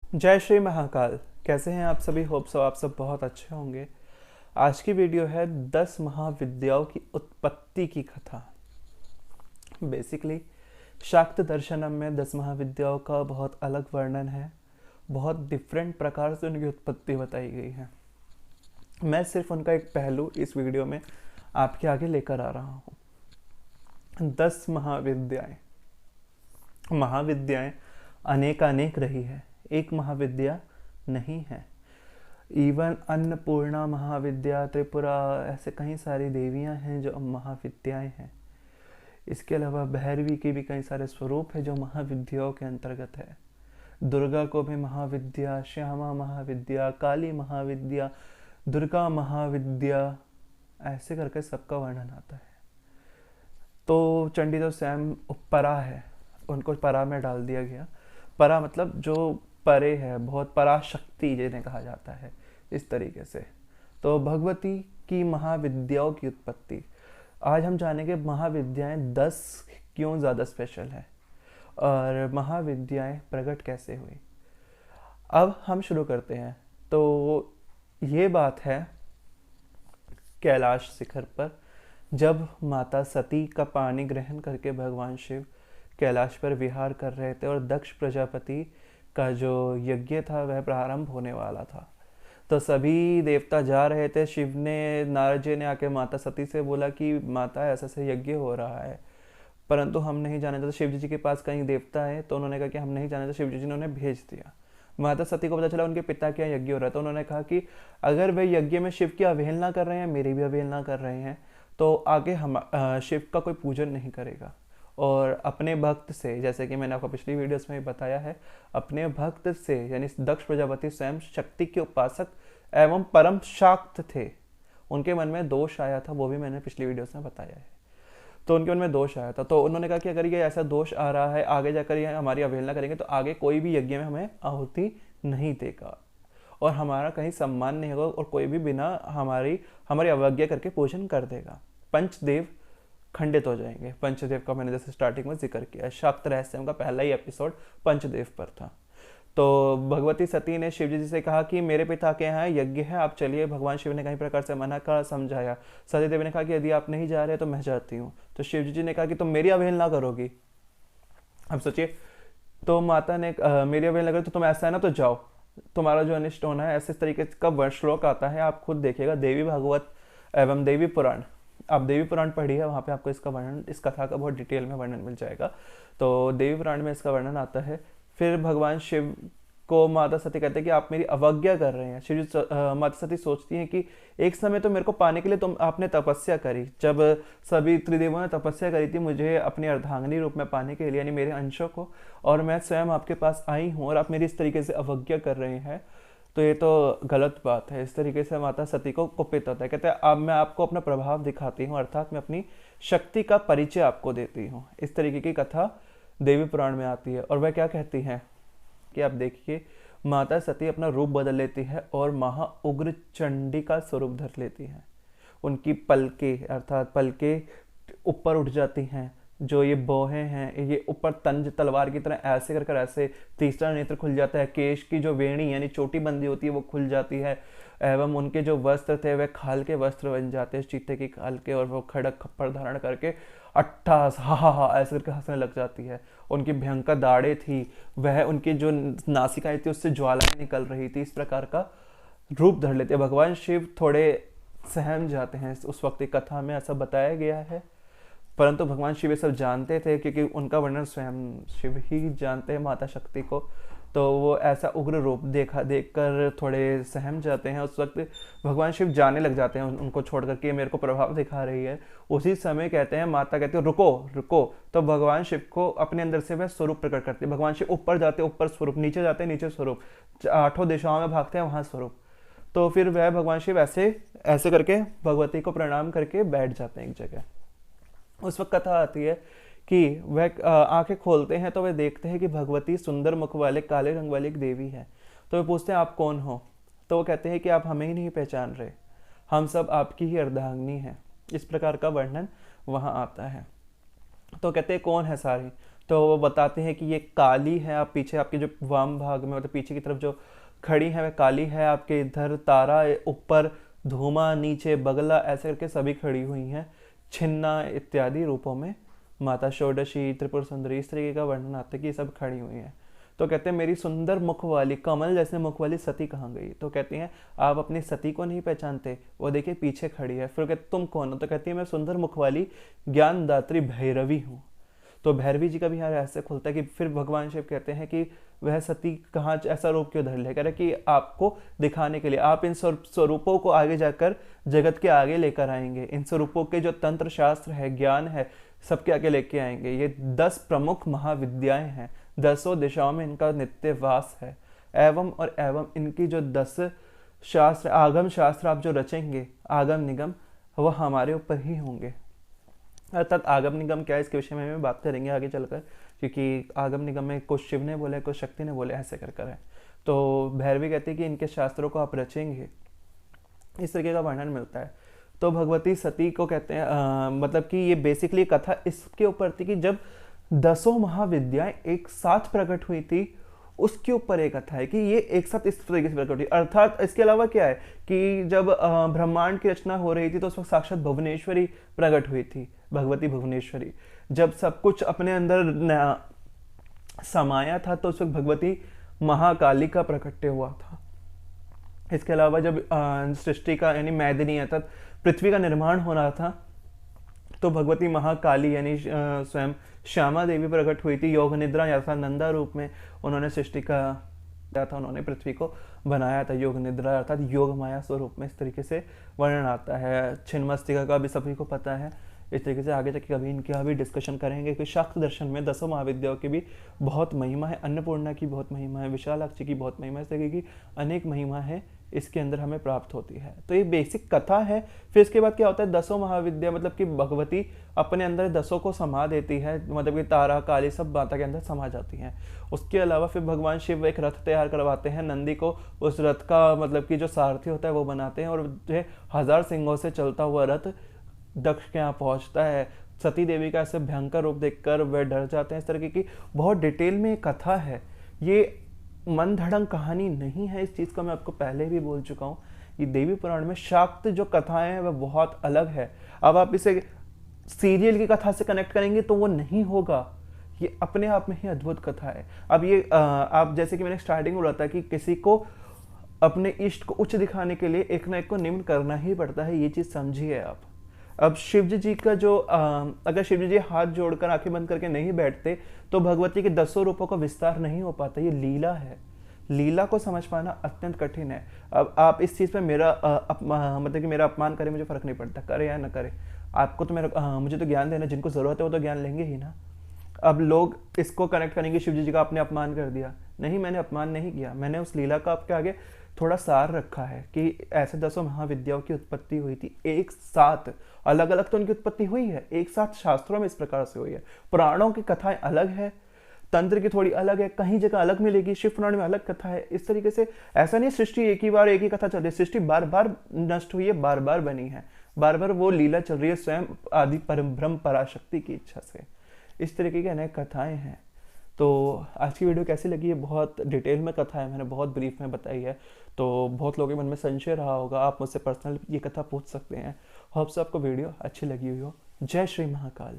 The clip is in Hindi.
जय श्री महाकाल। कैसे हैं आप सभी? होप सो आप सब बहुत अच्छे होंगे। आज की वीडियो है 10 महाविद्याओं की उत्पत्ति की कथा। बेसिकली शाक्त दर्शनम में 10 महाविद्याओं का बहुत अलग वर्णन है। बहुत डिफरेंट प्रकार से उनकी उत्पत्ति बताई गई है। मैं सिर्फ उनका एक पहलू इस वीडियो में आपके आगे लेकर आ रहा हूँ। 10 महाविद्याएं। महाविद्याएं अनेकानेक रही है, एक महाविद्या नहीं है। इवन अन्नपूर्णा महाविद्या, त्रिपुरा, ऐसे कई सारी देवियां हैं जो महाविद्याएं हैं। इसके अलावा भैरवी के भी कई सारे स्वरूप हैं जो महाविद्याओं के अंतर्गत है। दुर्गा को भी महाविद्या, श्यामा महाविद्या, काली महाविद्या, दुर्गा महाविद्या, ऐसे करके सबका वर्णन आता है। तो चंडी तो स्वयं परा है, उनको परा में डाल दिया गया। परा मतलब जो परे है, बहुत पराशक्ति जिन्हें कहा जाता है, इस तरीके से। तो भगवती की महाविद्याओं की उत्पत्ति आज हम जानेंगे। महाविद्याएं 10 क्यों ज़्यादा स्पेशल है और महाविद्याएं प्रकट कैसे हुई। अब हम शुरू करते हैं। तो ये बात है कैलाश शिखर पर, जब माता सती का पानी ग्रहण करके भगवान शिव कैलाश पर विहार कर रहे थे और दक्ष प्रजापति का जो यज्ञ था वह प्रारंभ होने वाला था। तो सभी देवता जा रहे थे। शिव ने, नारद जी ने आके माता सती से बोला कि माता ऐसा से यज्ञ हो रहा है, परंतु हम नहीं जाने। तो शिव जी के पास कई देवता है, तो उन्होंने कहा कि हम नहीं जाने। तो शिव जी ने उन्हें भेज दिया। माता सती को पता चला उनके पिता के यहाँ यज्ञ हो रहा है, तो उन्होंने कहा कि अगर वे यज्ञ में शिव की अवहेलना कर रहे हैं, मेरी भी अवहेलना कर रहे हैं, तो आगे हम शिव का कोई पूजन नहीं करेगा। और अपने भक्त से, जैसे कि मैंने आपको पिछली वीडियोस में बताया है, अपने भक्त से यानी दक्ष प्रजापति स्वयं शक्ति के उपासक एवं परम शाक्त थे। उनके मन में दोष आया था, वो भी मैंने पिछली वीडियोस में बताया है। तो उनके मन में दोष आया था, तो उन्होंने कहा कि अगर ये ऐसा दोष आ रहा है, आगे जाकर ये हमारी अवहेलना करेंगे तो आगे कोई भी यज्ञ में हमें आहुति नहीं देगा और हमारा कहीं सम्मान नहीं होगा और कोई भी बिना हमारी हमारी अवज्ञा करके पूजन कर देगा। पंचदेव खंडित हो जाएंगे। पंचदेव का मैंने जैसे स्टार्टिंग में जिक्र किया है, शाक्त रहस्य का पहला ही एपिसोड पंचदेव पर था। तो भगवती सती ने शिव जी से कहा कि मेरे पिता के यहाँ यज्ञ है, आप चलिए। भगवान शिव ने कई प्रकार से मना कर समझाया। सती देवी ने कहा कि यदि आप नहीं जा रहे तो मैं जाती हूँ। तो शिव जी ने कहा कि तुम मेरी अवहेलना करोगी। अब सोचिए, तो माता ने मेरी अवहेलना करो तो तुम ऐसा है ना, तो जाओ, तुम्हारा जो अनिष्ट होना है। ऐसे तरीके का श्लोक आता है, आप खुद देखिएगा, देवी भागवत एवं देवी पुराण। आप देवी पुराण पढ़िए, वहाँ पे आपको इसका वर्णन, इस कथा का बहुत डिटेल में वर्णन मिल जाएगा। तो देवी पुराण में इसका वर्णन आता है। फिर भगवान शिव को माता सती कहते हैं कि आप मेरी अवज्ञा कर रहे हैं। शिव जी, माता सती सोचती हैं कि एक समय तो मेरे को पाने के लिए तुम आपने तपस्या करी, जब सभी त्रिदेवों ने तपस्या करी थी मुझे अपनी अर्धांगिनी रूप में पाने के लिए, यानी मेरे अंशों को, और मैं स्वयं आपके पास आई हूँ और आप मेरी इस तरीके से अवज्ञा कर रहे हैं, तो ये तो गलत बात है। इस तरीके से माता सती को कुपित होता है। कहते हैं अब मैं आपको अपना प्रभाव दिखाती हूँ, अर्थात मैं अपनी शक्ति का परिचय आपको देती हूँ। इस तरीके की कथा देवी पुराण में आती है। और वह क्या कहती हैं कि आप देखिए, माता सती अपना रूप बदल लेती है और महा उग्र चंडी का स्वरूप धर लेती है। उनकी पलके, अर्थात पलके ऊपर उठ जाती हैं। जो ये बोहे हैं ये ऊपर तंज तलवार की तरह ऐसे कर कर ऐसे, तीसरा नेत्र खुल जाता है। केश की जो वेणी यानी चोटी बंदी होती है वो खुल जाती है, एवं उनके जो वस्त्र थे वह खाल के वस्त्र बन जाते हैं, चीते की खाल के, और वो खड़क खप्पर धारण करके अट्ठास हा हा हा ऐसे करके हंसने लग जाती है। उनकी भयंकर दाढ़ें थी, वह उनकी जो नासिकाएं थी उससे ज्वालाएं निकल रही थी। इस प्रकार का रूप धर लेते हैं। भगवान शिव थोड़े सहम जाते हैं उस वक्त, एक कथा में ऐसा बताया गया है। परंतु भगवान शिव ये सब जानते थे, क्योंकि उनका वर्णन स्वयं शिव ही जानते हैं माता शक्ति को। तो वो ऐसा उग्र रूप देखकर थोड़े सहम जाते हैं। उस वक्त भगवान शिव जाने लग जाते हैं उनको छोड़कर के मेरे को प्रभाव दिखा रही है। उसी समय कहते हैं, माता कहती है रुको रुको। तो भगवान शिव को अपने अंदर से वह स्वरूप प्रकट करते हैं। भगवान शिव ऊपर जाते ऊपर स्वरूप, नीचे जाते नीचे स्वरूप, आठों दिशाओं में भागते हैं वहां स्वरूप। तो फिर वह भगवान शिव ऐसे ऐसे करके भगवती को प्रणाम करके बैठ जाते हैं एक जगह। उस वक्त कथा आती है कि वह आंखें खोलते हैं तो वे देखते हैं कि भगवती सुंदर मुख वाले काले रंग वाली एक देवी है। तो वे पूछते हैं आप कौन हो? तो वो कहते हैं कि आप हमें ही नहीं पहचान रहे, हम सब आपकी ही अर्धांगिनी हैं। इस प्रकार का वर्णन वहाँ आता है। तो कहते हैं कौन है सारी? तो वो बताते हैं कि ये काली है, आप पीछे आपके जो वाम भाग में मतलब पीछे की तरफ जो खड़ी है वह काली है, आपके इधर तारा ऊपर, धूमा नीचे, बगला, ऐसे करके सभी खड़ी हुई हैं छिन्ना इत्यादि रूपों में। माता षोडशी, त्रिपुर सुंदरी, इस तरीके का वर्णन आता है कि ये सब खड़ी हुई हैं। तो कहते हैं मेरी सुंदर मुख वाली, कमल जैसे मुख वाली सती कहाँ गई? तो कहती हैं आप अपनी सती को नहीं पहचानते, वो देखिए पीछे खड़ी है। फिर कहते तुम कौन हो? तो कहती है मैं सुंदर मुख वाली ज्ञानदात्री भैरवी हूँ। तो भैरवी जी का भी यहाँ ऐसे खुलता है कि फिर भगवान शिव कहते हैं कि वह सती कहाँ ऐसा रूप क्यों धर ले, कह रहे कि आपको दिखाने के लिए, आप इन स्वरूपों को आगे जाकर जगत के आगे लेकर आएंगे, इन स्वरूपों के जो तंत्र शास्त्र है, ज्ञान है, सबके आगे लेके आएंगे। ये 10 प्रमुख महाविद्याएं हैं, 10 दिशाओं में इनका नित्य वास है। एवं और एवं इनकी जो 10 शास्त्र, आगम शास्त्र आप जो रचेंगे, आगम निगम, वह हमारे ऊपर ही होंगे। अर्थात आगम निगम क्या है, इसके विषय में बात करेंगे आगे चलकर, क्योंकि आगम निगम में कुछ शिव ने बोले, कुछ शक्ति ने बोले, ऐसे कर है। तो भैरवी कहती है कि इनके शास्त्रों को आप रचेंगे, इस तरीके का वर्णन मिलता है। तो भगवती सती को कहते हैं मतलब कि ये बेसिकली कथा इसके ऊपर थी कि जब 10 महाविद्याएं एक साथ प्रकट हुई थी, उसके ऊपर एक कथा है कि ये एक साथ इस तरीके से प्रकट हुई। अर्थात इसके अलावा क्या है कि जब ब्रह्मांड की रचना हो रही थी तो उस वक्त साक्षात भुवनेश्वरी प्रकट हुई थी, भगवती भुवनेश्वरी। जब सब कुछ अपने अंदर समाया था तो उस वक्त भगवती महाकाली का प्रकट्य हुआ था। इसके अलावा जब सृष्टि का यानी मैदिनी अर्थात पृथ्वी का निर्माण हो रहा था तो भगवती महाकाली यानी स्वयं श्यामा देवी प्रकट हुई थी योग निद्रा या नंदा रूप में। उन्होंने सृष्टि का था, उन्होंने पृथ्वी को बनाया था योग निद्रा अर्थात योग माया स्वरूप में। इस तरीके से वर्णन आता है। छिन्नमस्तिका का भी सभी को पता है। इस तरीके से आगे जाके कभी इनका भी डिस्कशन करेंगे कि शाक्त दर्शन में 10 महाविद्याओं की भी बहुत महिमा है, अन्नपूर्णा की बहुत महिमा है, विशालाक्षी की बहुत महिमा है, इस तरीके की अनेक महिमा है इसके अंदर हमें प्राप्त होती है। तो ये बेसिक कथा है। फिर इसके बाद क्या होता है, 10 महाविद्या मतलब कि भगवती अपने अंदर 10 को समा देती है, मतलब कि तारा काली सब माता के अंदर समा जाती हैं। उसके अलावा फिर भगवान शिव एक रथ तैयार करवाते हैं, नंदी को उस रथ का मतलब कि जो सारथी होता है वो बनाते हैं और जो 1000 सिंगों से चलता हुआ रथ दक्ष के यहाँ पहुंचता है। सती देवी का ऐसे भयंकर रूप देखकर वह डर जाते हैं। इस तरीके की बहुत डिटेल में कथा है। ये मन धड़ंग कहानी नहीं है, इस चीज़ का मैं आपको पहले भी बोल चुका हूँ। ये देवी पुराण में शाक्त जो कथाएं हैं वह बहुत अलग है। अब आप इसे सीरियल की कथा से कनेक्ट करेंगे तो वो नहीं होगा। ये अपने आप में ही अद्भुत कथा है। अब ये आप जैसे कि मैंने स्टार्टिंग में बोला था कि किसी को अपने इष्ट को उच्च दिखाने के लिए एक ना एक को निम्न करना ही पड़ता है, ये चीज़ समझिए आप। अब शिवजी जी का जो अगर शिवजी जी हाथ जोड़कर आंखें बंद करके नहीं बैठते तो भगवती के 10 रूपों का विस्तार नहीं हो पाता। ये लीला है, लीला को समझ पाना अत्यंत कठिन है। अब आप इस चीज़ पे मेरा मतलब कि मेरा अपमान करें मुझे फर्क नहीं पड़ता, करे या न करे। आपको तो मेरा मुझे तो ज्ञान देना, जिनको ज़रूरत है वो तो ज्ञान लेंगे ही ना। अब लोग इसको कनेक्ट करेंगे, शिवजी जी का आपने अपमान कर दिया। नहीं, मैंने अपमान नहीं किया, मैंने उस लीला का आपके आगे थोड़ा सार रखा है कि ऐसे 10 महाविद्याओं की उत्पत्ति हुई थी एक साथ। अलग अलग तो उनकी उत्पत्ति हुई है, एक साथ शास्त्रों में इस प्रकार से हुई है। पुराणों की कथाएं अलग है, तंत्र की थोड़ी अलग है, कहीं जगह अलग मिलेगी, शिव पुराण में अलग कथा है। इस तरीके से ऐसा नहीं सृष्टि एक ही बार एक ही कथा चल रही है, सृष्टि बार बार नष्ट हुई है, बार बार बनी है, बार बार वो लीला चल रही है स्वयं आदि परम ब्रह्म पराशक्ति की इच्छा से। इस तरीके की अनेक कथाएं हैं। तो आज की वीडियो कैसी लगी? है बहुत डिटेल में कथा है, मैंने बहुत ब्रीफ में बताई है, तो बहुत लोगों के मन में संशय रहा होगा। आप मुझसे पर्सनल ये कथा पूछ सकते हैं। होप से आपको वीडियो अच्छी लगी हुई हो। जय श्री महाकाल।